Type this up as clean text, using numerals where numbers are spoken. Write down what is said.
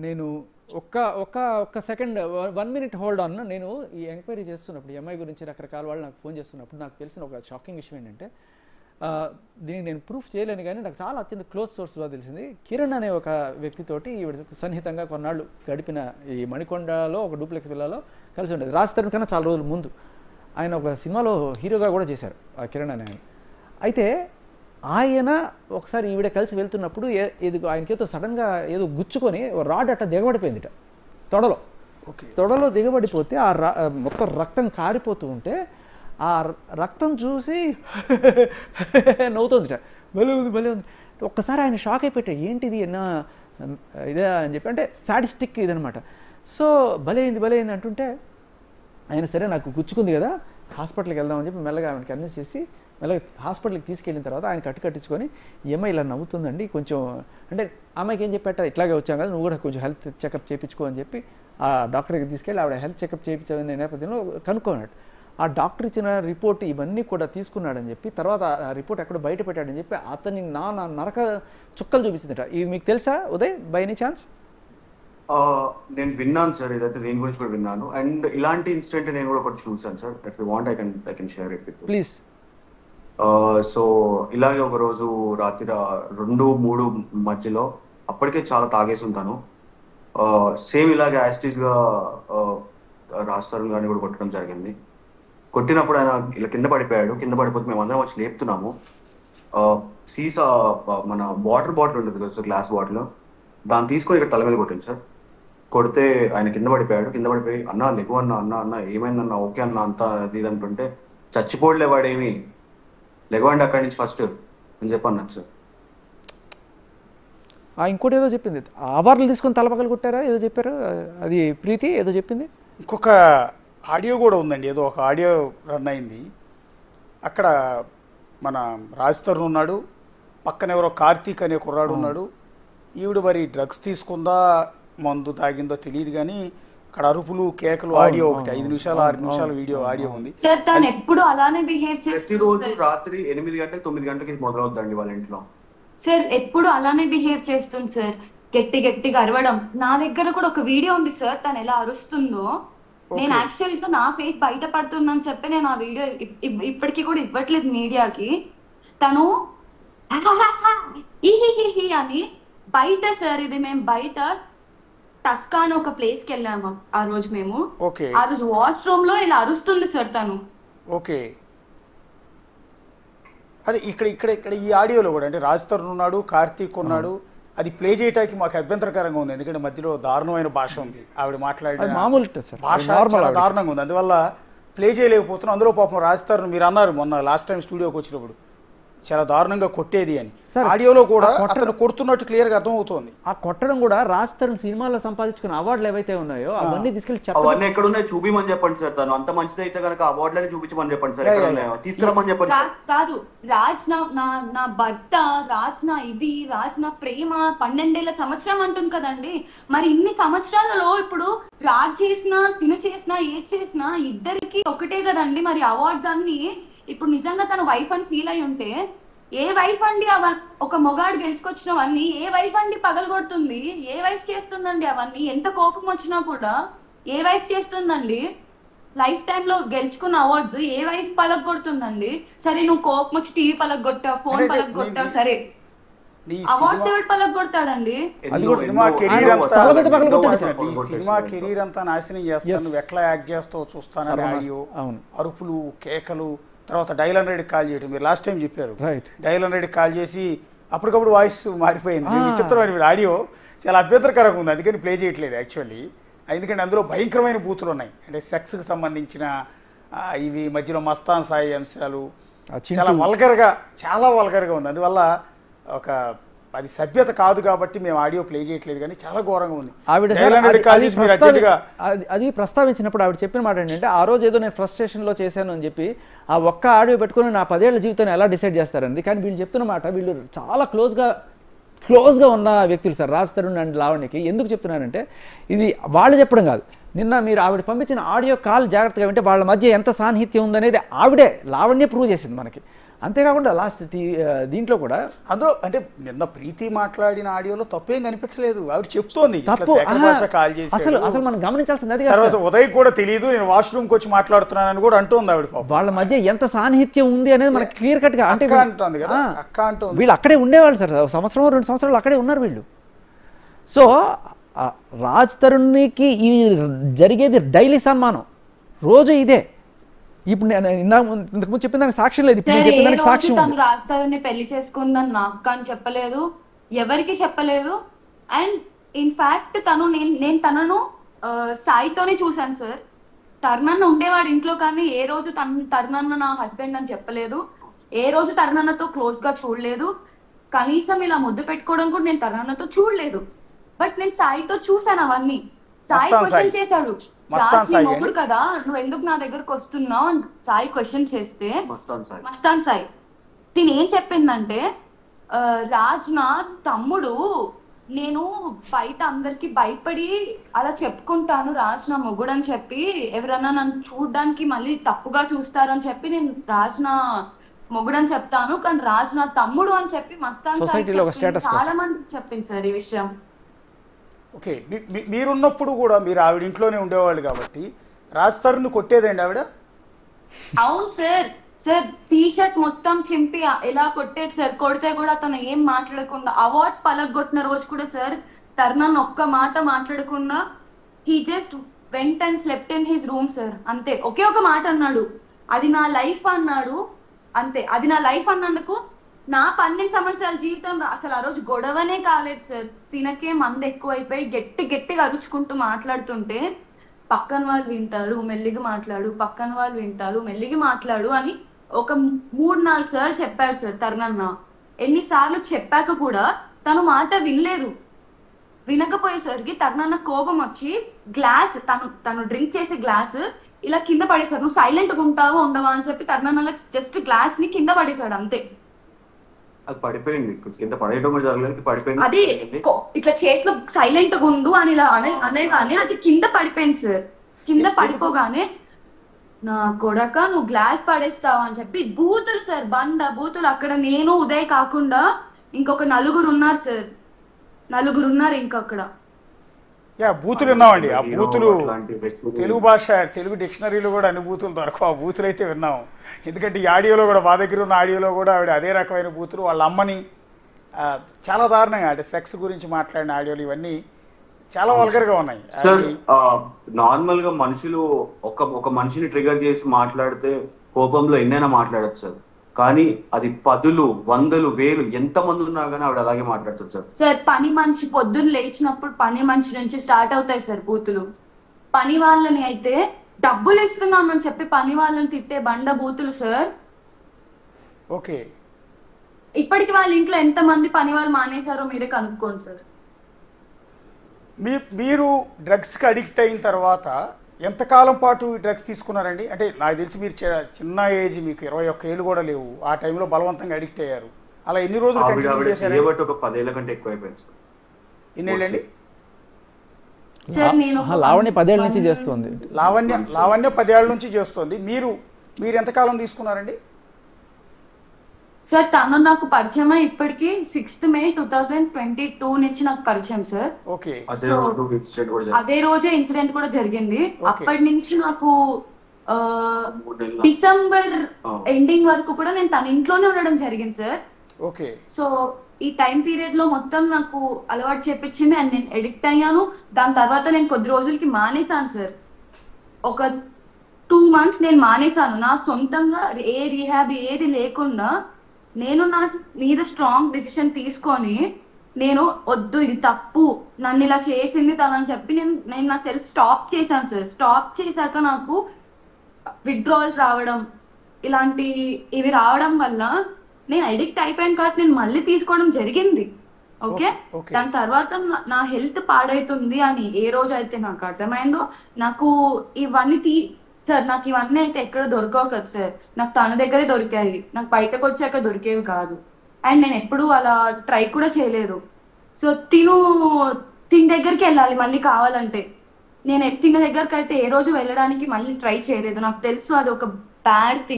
నేను ఒక్క ఒక్క ఒక్క సెకండ్ 1 minute హోల్డ్ ఆన్. నేను ఈ ఎంక్వైరీ చేస్తున్నప్పుడు ఎంఐ గురించి రకరకాల వాళ్ళు నాకు ఫోన్ చేస్తున్నప్పుడు నాకు తెలిసిన ఒక షాకింగ్ విషయం ఏంటంటే, దీనికి నేను ప్రూఫ్ చేయలేను కానీ నాకు చాలా అత్యంత క్లోజ్ సోర్స్ ద్వారా తెలిసింది. కిరణ్ అనే ఒక వ్యక్తితోటి ఈవిడ సన్నిహితంగా కొన్నాళ్ళు గడిపిన ఈ మణికొండలో ఒక డూప్లెక్స్ విల్లాలో కలిసి ఉండేది. రాజ్ తరుణ్ కన్నా చాలా రోజుల ముందు ఆయన ఒక సినిమాలో హీరోగా కూడా చేశారు ఆ కిరణ్ అనే ఆయన. అయితే ఆయన ఒకసారి ఈవిడ కలిసి వెళ్తున్నప్పుడు ఏదో ఆయనకేదో సడన్గా ఏదో గుచ్చుకొని రాడ్ అట్ట దిగబడిపోయిందిట తొడలో దిగబడిపోతే మొత్తం రక్తం కారిపోతూ ఉంటే ఆ రక్తం చూసి నవ్వుతుందిట. భలే ఉంది. ఒక్కసారి ఆయన షాక్ అయిపోయాడు, ఏంటిది ఇదే అని చెప్పి, అంటే సాడిస్టిక్ ఇదనమాట. సో భలే అయింది అంటుంటే ఆయన సరే నాకు గుచ్చుకుంది కదా హాస్పిటల్కి వెళ్దామని చెప్పి మెల్లగా ఆయనకి కన్విన్స్ చేసి మెల్లగా హాస్పిటల్కి తీసుకెళ్ళిన తర్వాత ఆయన కట్టించుకొని ఏమై ఇలా నవ్వుతుందండి కొంచెం, అంటే అమ్మాయికి ఏం చెప్పాట, ఇట్లాగే వచ్చాం కదా నువ్వు కూడా కొంచెం హెల్త్ చెకప్ చేయించుకో అని చెప్పి ఆ డాక్టర్కి తీసుకెళ్ళి ఆవిడ హెల్త్ చెకప్ చేయించే నేపథ్యంలో కనుక్కున్నాడు. ఆ డాక్టర్ ఇచ్చిన రిపోర్ట్ ఇవన్నీ కూడా తీసుకున్నాడని చెప్పి తర్వాత ఆ రిపోర్ట్ ఎక్కడ బయట పెట్టాడని చెప్పి అతని నా నరక చుక్కలు చూపించిందట. ఇవి మీకు తెలుసా ఉదయ్ బై ఎనీ ఛాన్స్? నేను విన్నాను సార్, ఇదైతే దీని గురించి కూడా విన్నాను. అండ్ ఇలాంటి ఇన్సిడెంట్ నేను కూడా ఒకటి చూసాను sir. If you want I can share it please. So ఇలాగే ఒక రోజు రాత్రి 2-3 మధ్యలో అప్పటికే చాలా తాగేసి ఉంటాను. సేమ్ ఇలాగే యాస్టీస్గా రాజ్ తరుణ్ గారిని కూడా కొట్టడం జరిగింది. కొట్టినప్పుడు ఆయన ఇలా కింద పడిపోయాడు. కింద పడిపోతే మేము అందరం వచ్చి లేపుతున్నాము. సీసా మన వాటర్ బాటిల్ ఉంటుంది కదా సార్, గ్లాస్ బాటిల్, దాన్ని తీసుకొని ఇక్కడ తల మీద కొట్టింది సార్. కొడితే ఆయన కింద పడిపోయాడు. కింద పడిపోయి అన్న లెగు అన్న ఏమైందన్న, ఓకే అన్న అంతా అది ఇది అంటుంటే, చచ్చిపోడలే వాడేమి, లెగవండి అక్కడి నుంచి ఫస్ట్ అని చెప్పి అన్నట్టు సార్. ఇంకోటి ఏదో చెప్పింది, అవార్డులు తీసుకొని తలపక్కలు కొట్టారా ఏదో చెప్పారు, అది ప్రీతి ఏదో చెప్పింది. ఇంకొక ఆడియో కూడా ఉందండి, ఏదో ఒక ఆడియో రన్ అయింది. అక్కడ మన రాజ్ తరుణ్ ఉన్నాడు, పక్కన ఎవరో కార్తీక్ అనే కుర్రాడు ఉన్నాడు. ఈవిడ మరి డ్రగ్స్ తీసుకుందా మందు తాగిందో తెలియదు కానీ అక్కడ అరుపులు కేకలు ఆడియో ఒకటి 5 నిమిషాలు 6 నిమిషాల వీడియో ఆడియో ఉంది. ప్రతిరోజు రాత్రి 8 గంటలకు 9 గంటలకి మొదలవుతుందండి వాళ్ళ ఇంట్లో. సార్ ఎప్పుడు అలానే బిహేవ్ చేస్తుంది సార్, గట్టిగా అరవడం. నా దగ్గర కూడా ఒక వీడియో ఉంది సార్, తను ఎలా అరుస్తుందో. నేను యాక్చువల్ గా నా ఫేస్ బయట పడుతుందని చెప్పి నేను ఆ వీడియో ఇప్పటికీ కూడా ఇవ్వట్లేదు మీడియాకి. తను అని బయట సార్, ఇది మేము బయట టస్కా అని ఒక ప్లేస్ కి వెళ్ళాము ఆ రోజు మేము. ఆ రోజు వాష్రూమ్ లో ఇలా అరుస్తుంది సార్ తను. ఓకే, అదే ఇక్కడ ఈ ఆడియోలో కూడా అంటే రాజ్ తరుణ్ ఉన్నాడు, కార్తీక్ ఉన్నాడు. అది ప్లే చేయడానికి మాకు అభ్యంతరకరంగా ఉంది, ఎందుకంటే మధ్యలో దారుణమైన భాష ఉంది. ఆవిడ మాట్లాడిన భాష చాలా దారుణంగా ఉంది, అందువల్ల ప్లే చేయలేకపోతున్నాం. అందులో పాపం రాజ్ తరుణ్ మీరు అన్నారు మొన్న లాస్ట్ టైం స్టూడియోకి వచ్చినప్పుడు చాలా దారుణంగా కొట్టేది అని. ఆడియోలో కూడా అతను కొడుతున్నట్టు క్లియర్ గా అర్థం అవుతుంది. ఆ కొట్టడం కూడా రాజ్ తరుణ్ సినిమాలో సంపాదించుకున్న అవార్డులు ఏవైతే ఉన్నాయో అవన్నీ తీసుకెళ్ళి అవన్నీ ఎక్కడ ఉన్నాయి చూపిమని చెప్పండి సార్. తను అంత మంచిది అయితే కనుక అవార్డులని చూపించమని చెప్పండి సార్, తీసుకురమ్మని చెప్పండి. కాదు రాజ్ నా భర్త, రాజ్ నా ఇది, రాజ్ నా ప్రేమ 12 సంవత్సరం అంటుంది కదండి. మరి ఇన్ని సంవత్సరాలలో ఇప్పుడు రాజ్ చేసినా తిను చేసినా ఏది చేసినా ఇద్దరికి ఒకటే కదండి. మరి అవార్డ్స్ అన్ని ఇప్పుడు నిజంగా తన వైఫ్ అని ఫీల్ అయి ఉంటే, ఏ వైఫ్ అండి ఒక మొగాడు గెలుచుకొచ్చినవన్నీ ఏ వైఫ్ అండి పగలగొడుతుంది? ఏ వైఫ్ చేస్తుందండి అవన్నీ? ఎంత కోపం వచ్చినా కూడా ఏ వైఫ్ చేస్తుందండి? లైఫ్ టైమ్ లో గెలుచుకున్న అవార్డ్స్ ఏ వైఫ్ పగలగొడుతుందండి? సరే నువ్వు కోపం వచ్చి టీవీ పగలగొట్టావు, ఫోన్ పగలగొట్టావు, సరే అవార్డ్స్ ఎవరు పగలగొడతాడండి? సినిమా కెరీర్ అంతా నాశనం చేస్తాను, నువ్వు ఎట్లా యాక్ట్ చేస్తావు చూస్తానని ఆడియో, అరుపులు కేకలు. తర్వాత డైలాన్ రెడ్డికి కాల్ చేయడం, మీరు లాస్ట్ టైం చెప్పారు. డైలాన్ రెడ్డికి కాల్ చేసి అప్పటికప్పుడు వాయిస్ మారిపోయింది. విచిత్రమైన ఆడియో చాలా అభ్యంతరకరంగా ఉంది, అందుకని ప్లే చేయట్లేదు యాక్చువల్లీ. ఎందుకంటే అందులో భయంకరమైన బూతులు ఉన్నాయి, అంటే సెక్స్కి సంబంధించిన ఇవి, మధ్యలో మస్తాన్ సాయి అంశాలు, చాలా వల్గర్గా ఉంది. అందువల్ల అది సభ్యత కాదు కాబట్టి మేము ఆడియో ప్లే చేయట్లేదు, కానీ చాలా ఘోరంగా ఉంది. అది ప్రస్తావించినప్పుడు ఆవిడ చెప్పిన మాట ఏంటంటే, ఆ రోజు ఏదో నేను ఫ్రస్ట్రేషన్లో చేశాను అని చెప్పి ఆ ఒక్క ఆడియో పెట్టుకుని నా 10 ఏళ్ల జీవితాన్ని ఎలా డిసైడ్ చేస్తారండి. కానీ వీళ్ళు చెప్తున్న మాట, వీళ్ళు చాలా క్లోజ్గా ఉన్న వ్యక్తులు సార్ రాజ్ తరుణ్ అండ్ లావణ్యకి. ఎందుకు చెప్తున్నానంటే, ఇది వాళ్ళు చెప్పడం కాదు, నిన్న మీరు ఆవిడ పంపించిన ఆడియో కాల్ జాగ్రత్తగా వింటే వాళ్ళ మధ్య ఎంత సాన్నిహిత్యం ఉందనేది ఆవిడే లావణ్య ప్రూవ్ చేసింది మనకి. అంతేకాకుండా లాస్ట్ దీంట్లో కూడా అందులో అంటే నిన్న ప్రీతి మాట్లాడిన ఆడియోలో తప్పేం కనిపించలేదు, ఆవిడ చెప్తోంది తప్పు కాల్ చేసి అసలు మనం గమనించాల్సింది అది. తర్వాత ఉదయ్ కూడా తెలియదు, నేను వాష్రూమ్కి వచ్చి మాట్లాడుతున్నానని కూడా అంటోంది ఆవిడ. వాళ్ళ మధ్య ఎంత సాన్నిహిత్యం ఉంది అనేది మనకి క్లియర్ కట్ గా అంటే అంటుంది కదా, అక్క అంటుంది. వీళ్ళు అక్కడే ఉండేవాళ్ళు సార్, సంవత్సరం 2 సంవత్సరాలు అక్కడే ఉన్నారు వీళ్ళు. సో రాజ్ తరుణ్కి ఇది జరిగేది డైలీ సన్మానం, రోజు ఇదే. ఇప్పుడు ఇంతకుముందు చెప్పిన దానికి సాక్ష్యం లేదు, ఇప్పుడు చెప్పిన దానికి సాక్ష్యం. తను రాజ్ తరుణ్ని పెళ్లి చేసుకుందని నాకు కానీ చెప్పలేదు, ఎవరికి చెప్పలేదు. అండ్ ఇన్ఫాక్ట్ నేను తనను సాయితోనే చూశాను సార్. తరుణన్న ఉండేవాడు ఇంట్లో, కానీ ఏ రోజు తరుణన్న నా హస్బెండ్ అని చెప్పలేదు, ఏ రోజు తరుణన్నతో క్లోజ్ గా చూడలేదు. కనీసం ఇలా ముద్దు పెట్టుకోవడం కూడా నేను తరుణన్నతో చూడలేదు. బట్ నేను సాయితో చూసాను అవన్నీ. సాయి క్వశ్చన్ చేశాడు, మొగుడు కదా నువ్వు ఎందుకు నా దగ్గరకు వస్తున్నావు సాయి క్వశ్చన్ చేస్తే, మస్తాన్ సాయి తిని ఏం చెప్పిందంటే, రాజ్ నా తమ్ముడు, నేను బయట అందరికి భయపడి అలా చెప్పుకుంటాను రాజ్ నా మొగుడు అని చెప్పి, ఎవరన్నా నన్ను చూడడానికి మళ్ళీ తప్పుగా చూస్తారని చెప్పి నేను రాజ్ నా మొగుడు అని చెప్తాను, కానీ రాజ్ నా తమ్ముడు అని చెప్పి మస్తాన్ సాయి చాలా మంది చెప్పింది సార్ ఈ విషయం. ఓకే, మీరున్నప్పుడు కూడా మీరు ఆవిడ ఇంట్లోనే ఉండేవాళ్ళు కాబట్టి రాజ్ తరుణ్ కొట్టేదండి ఆవిడ? అవును సార్. సార్ టీ షర్ట్ మొత్తం చింపి ఎలా కొట్టేది సార్. కొడితే కూడా తను ఏం మాట్లాడకుండా, అవార్డ్స్ పలగొట్టిన రోజు కూడా సార్ తరుణ్ ఒక్క మాట మాట్లాడకుండా he just went and slept in his room sir. అంతే, ఒకే ఒక మాట అన్నాడు, అది నా లైఫ్ అన్నాడు. అంతే, అది నా లైఫ్ అన్నందుకు నా 12 సంవత్సరాల జీవితం అసలు ఆ రోజు గొడవనే కాలేదు సార్. తినకే మంది ఎక్కువైపోయి గట్టిగా అరుచుకుంటూ మాట్లాడుతుంటే, పక్కన వాళ్ళు వింటారు మెల్లిగా మాట్లాడు, పక్కన వాళ్ళు వింటారు మెల్లిగా మాట్లాడు అని ఒక 3-4 సార్లు చెప్పాడు సార్ తరుణన్న. ఎన్నిసార్లు చెప్పాక కూడా తను మాట వినలేదు. వినకపోయేసరికి తరుణన్న కోపం వచ్చి గ్లాస్, తను డ్రింక్ చేసే గ్లాస్ ఇలా కింద పడేశాడు. నువ్వు సైలెంట్ గా ఉంటావా ఉండవా అని చెప్పి తరుణన్న జస్ట్ గ్లాస్ ని కింద పడేశాడు అంతే. అది పడిపోయింది, కింద పడేయడం కూడా జరగలేదు, పడిపోయింది. అది ఇట్లా చేతిలో సైలెంట్ గా ఉండు అని ఇలా అనేగానే అది కింద పడిపోయింది సార్. కింద పడిపోగానే నా కొడక నువ్వు గ్లాస్ పడేస్తావా అని చెప్పి బూతులు సార్, బూతులు. అక్కడ నేను ఉదయ్ కాకుండా ఇంకొక 4 ఉన్నారు సార్, 4 ఉన్నారు ఇంకొక్కడ. బూతులు విన్నామండి. ఆ బూతులు తెలుగు భాష, తెలుగు డిక్షనరీలో కూడా అన్ని బూతులు దొరకవు. ఆ బూతులు అయితే విన్నాము. ఎందుకంటే ఈ ఆడియోలో కూడా, మా దగ్గర ఉన్న ఆడియోలో కూడా ఆవిడ అదే రకమైన బూతులు, వాళ్ళ అమ్మని చాలా దారుణంగా, అంటే సెక్స్ గురించి మాట్లాడిన ఆడియోలు ఇవన్నీ చాలా వల్గర్గా ఉన్నాయి. సార్ నార్మల్ గా మనుషులు ఒక మనిషిని ట్రిగర్ చేసి మాట్లాడితే కోపంలో ఎన్నైనా మాట్లాడచ్చు సార్, కానీ అది 10, 100, 1000 ఎంత మంది ఉన్నా కానీ ఆవిడ అలాగే మాట్లాడుతుంది సార్. సార్ పని మనిషి పొద్దున్న లేచినప్పుడు పని మనిషి నుంచి స్టార్ట్ అవుతాయి సార్ బూతులు. పని వాళ్ళని అయితే డబ్బులు ఇస్తున్నామని చెప్పి పని వాళ్ళని తిట్టే బూతులు సార్. ఓకే, ఇప్పటికి వాళ్ళ ఇంట్లో ఎంత మంది పని వాళ్ళు మానేశారో మీరే కనుక్కోండి సార్. మీరు డ్రగ్స్కి అడిక్ట్ అయిన తర్వాత ఎంతకాలం పాటు డ్రగ్స్ తీసుకున్నారండి? అంటే నాకు తెలిసి మీరు చిన్న ఏజ్, మీకు 21 ఏళ్ళు కూడా లేవు, ఆ టైంలో బలవంతంగా అడిక్ట్ అయ్యారు. అలా ఎన్ని రోజులు కంటిన్యూ చేశారు? ఒక 10 ఏళ్ల కంటే ఎక్కువ అయిపోయింది. ఎన్నేళ్ళండి? లావణ్య 10 ఏళ్ళ నుంచి చేస్తుంది. లావణ్య 10 ఏళ్ళ నుంచి చేస్తుంది. మీరు ఎంతకాలం తీసుకున్నారండి? సార్ తను నాకు పరిచయం ఇప్పటికి 6th May 2022 నుంచి నాకు పరిచయం సార్. ఓకే, అదే రోజే ఇన్సిడెంట్ కూడా జరిగింది. అప్పటి నుంచి నాకు డిసెంబర్ ఎండింగ్ వరకు కూడా నేను తన ఇంట్లోనే ఉండడం జరిగింది సార్. ఓకే, సో ఈ టైం పీరియడ్ లో మొత్తం నాకు అలవాటు చేపించింది అండ్ నేను ఎడిక్ట్ అయ్యాను. దాని తర్వాత నేను కొద్ది రోజులకి మానేశాను సార్. ఒక 2 months నేను మానేశాను. నా సొంతంగా ఏ రీహాబ్ ఏది లేకుండా నేను నా మీద స్ట్రాంగ్ డిసిషన్ తీసుకొని, నేను వద్దు ఇది తప్పు, నన్ను ఇలా చేసింది తనని చెప్పి నేను నా సెల్ఫ్ స్టాప్ చేశాను సార్. స్టాప్ చేశాక నాకు విత్డ్రాల్స్ రావడం, ఇవి రావడం వల్ల నేను అడిక్ట్ అయిపోయాను కాబట్టి నేను మళ్ళీ తీసుకోవడం జరిగింది. ఓకే, దాని తర్వాత నా హెల్త్ పాడైతుంది అని ఏ రోజు అయితే నాకు అర్థమైందో, నాకు ఇవన్నీ సార్ నాకు ఇవన్నీ అయితే ఎక్కడ దొరకవు కదా సార్, నాకు తన దగ్గరే దొరికాయి, నాకు బయటకు వచ్చాక దొరికేవి కాదు. అండ్ నేను ఎప్పుడూ అలా ట్రై కూడా చేయలేదు. సో తిని దగ్గరికి వెళ్ళాలి మళ్ళీ కావాలంటే, నేను తిన దగ్గరికి అయితే ఏ రోజు వెళ్ళడానికి మళ్ళీ ట్రై చేయలేదు. నాకు తెలుసు అది ఒక బ్యాడ్ థింగ్.